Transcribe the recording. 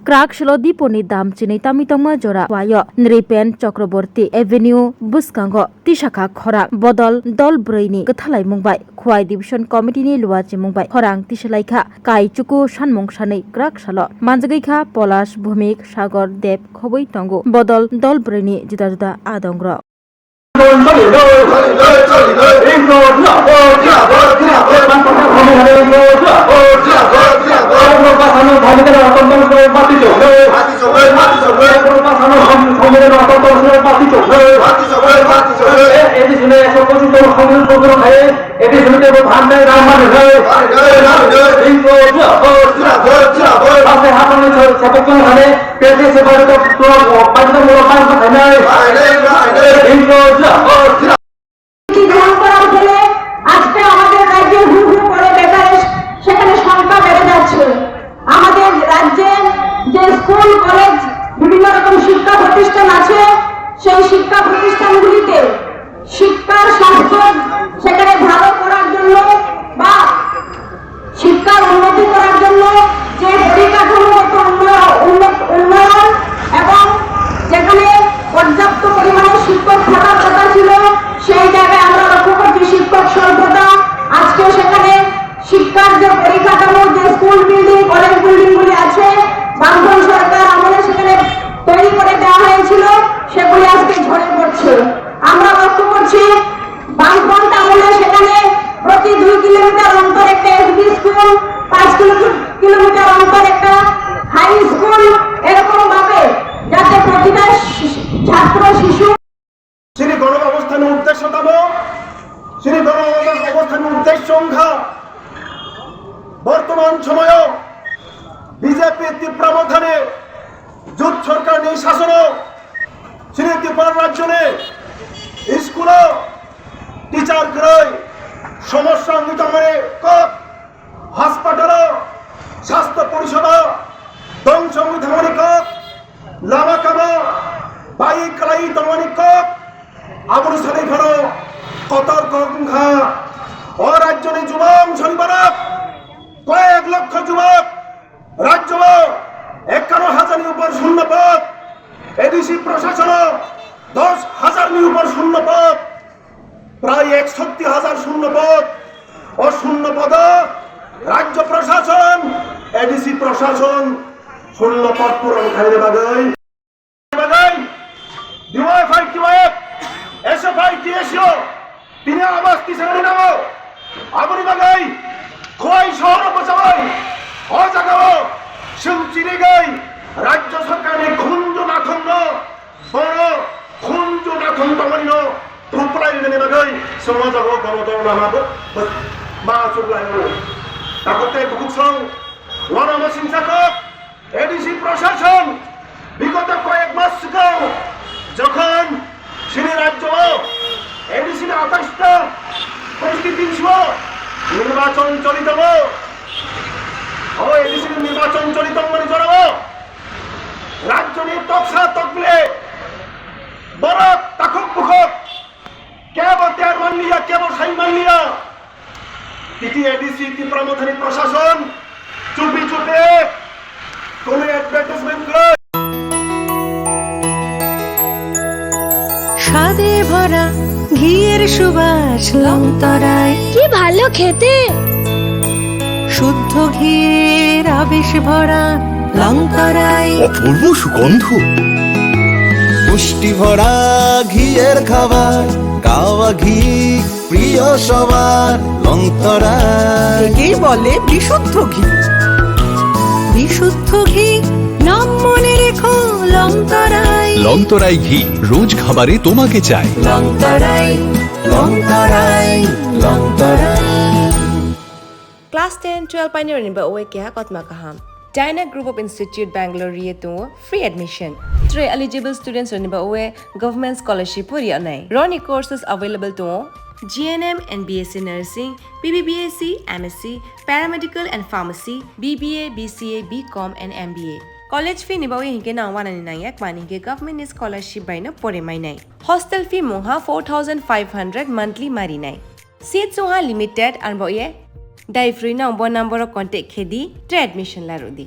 क्राक शलदीपनि दाम चिनै तामितमा जरा वायो नृपेन चक्रवर्ती एवेन्यू बुस्कांगो तिशाखा खरा बदल दल ब्रैनि गथालाय मुंबाय खुवाई डिविजन कमिटिनि लुवाचि मुंबाय खरां तिसलाइखा काइचुकु सानमुं सानै क्राक सल मानजगैखा पलाश भूमिक सागर देव खबै तंगु बदल दल ब्रैनि जुदा जुदा आदंग्र আজকে আমাদের রাজ্যে হু হু করে বেকারের সেখানে সংখ্যা বেড়ে যাচ্ছে। আমাদের রাজ্যে যে স্কুল কলেজ বিভিন্ন রকম শিক্ষা প্রতিষ্ঠান আছে সেই শিক্ষা প্রতিষ্ঠানগুলিতে শিক্ষার স্বাস্থ্য সেখানে ভালো করার জন্য বা শিক্ষার উন্নতি করার জন্য যে পরিকাঠামোগত উন্নয়ন এবং যেখানে পর্যাপ্ত পরিমাণে শিক্ষক থাকার কথা ছিল সেই জায়গায় আমরা লক্ষ্য করছি শিক্ষক স্বল্পতা। আজকে সেখানে শিক্ষার যে পরিকাঠামো যে স্কুল বিল্ডিং কলেজ বিল্ডিং গুলি আছে বামফ্রন্ট সরকার আমলে সেখানে তৈরি করে দেওয়া হয়েছিল সেগুলি আজকে ঝরে পড়ছে। আমরা লক্ষ্য করছি বামফ্রন্ট আমলে সেখানে প্রতি 2 কিলোমিটার অন্তর একটা এসবি স্কুল 5 কিলোমিটার অন্তর একটা হাই স্কুল এরকম ভাবে যাতে প্রতিটা ছাত্র শিশু শ্রী গণঅবস্থানের উদ্দেশ্যতম শ্রী গণঅবস্থানের উদ্দেশ্য সংখ্যা বর্তমান সময়ে বিজেপি তীব্রাবধানে জোট সরকার নেই শাসন শ্রী ত্রিপুরা রাজ্যে স্কুল টিচার ক্রয় সমস্যা নিতমনে কক হাসপাতাল স্বাস্থ্য পরিষেবা ধ্বংস নিতমনে কক লামাকামা বাইক লাই তমনি কক আবুল সালে ঘর কতর সংখ্যা ও রাজ্যের যুবক শনিবার কয়েক লক্ষ যুবক রাজ্য 51,000 উপর শূন্য পদ এডিসি প্রশাসন 10,000 উপর শূন্য পদ প্রায় 61,000 শূন্য পদ ও শূন্য পদ রাজ্য প্রশাসন এডিসি প্রশাসন শূন্য পদ পূরণ খাইলে বাগাই ডিওয়াইফাই কিওয়াইফ এসএফআই টিএসও তিনি আবাস তিসরি নাম আবরি বাগাই খোয়াই শহর বসাই ও জাগাও শিলচিরি গাই রাজ্য সরকারের খুঞ্জ নাথন্দ বড় খুঞ্জ নাথন্দ মনিন ত্রিপুরাই নেনে বাগাই সমাজগ গণতন্ত্র নামাব মা চুগলাই তাকতে বুকুসং ওয়ানাম সিংসাকক এডিসি প্রশাসন বিগত কয়েক মাস আগে যখন শ্রী রাজ্য এডিসি 28টা পরিস্থিতি নির্বাচন চলিত ও এডিসি নির্বাচন চলিত মানে জড়াবো রাজ্য নিয়ে তকসা তকলে বড় তাকুক বুকুক কেবল তেয়ার মান লিয়া কেবল সাই মান লিয়া তিটি এডিসি ত্রিপুরামথানী প্রশাসন চুপি চুপে কোন অ্যাডভার্টাইজমেন্ট করে স্বাদে ভরা ঘিয়ের সুবাস লংতরায় কি ভালো খেতে শুদ্ধ ঘিয়ের আবেশ ভরা লংতরায় অপূর্ব সুগন্ধ পুষ্টি ভরা ঘিয়ের খাবার গাওয়া ঘি প্রিয় সবার লংতরায় একেই বলে বিশুদ্ধ ঘি। বিশুদ্ধ ঘি নাম মনে রেখো লংতরায়। লংতরাই ঘি রোজ খাবারে তোমাকে চাই। Longtharai Longtharai Longtharai. Class 10-12 pioneer ni ba oe kya kotma kaham. Dyna Group of Institute Bangalore riye to free admission. 3 eligible students ni ba oe government scholarship puri anai. Roni courses available to GNM and BSc Nursing, BBBSc, MSc, Paramedical and Pharmacy, BBA, BCA, BCom and MBA. College fee ni ba oe hinke na 199 ek mani ke government scholarship by na pore mai nai. Hostel fee moha 4,500 monthly mari nai. Seats oha limited and ba oe Dai free na number contact khedi admission la rodi.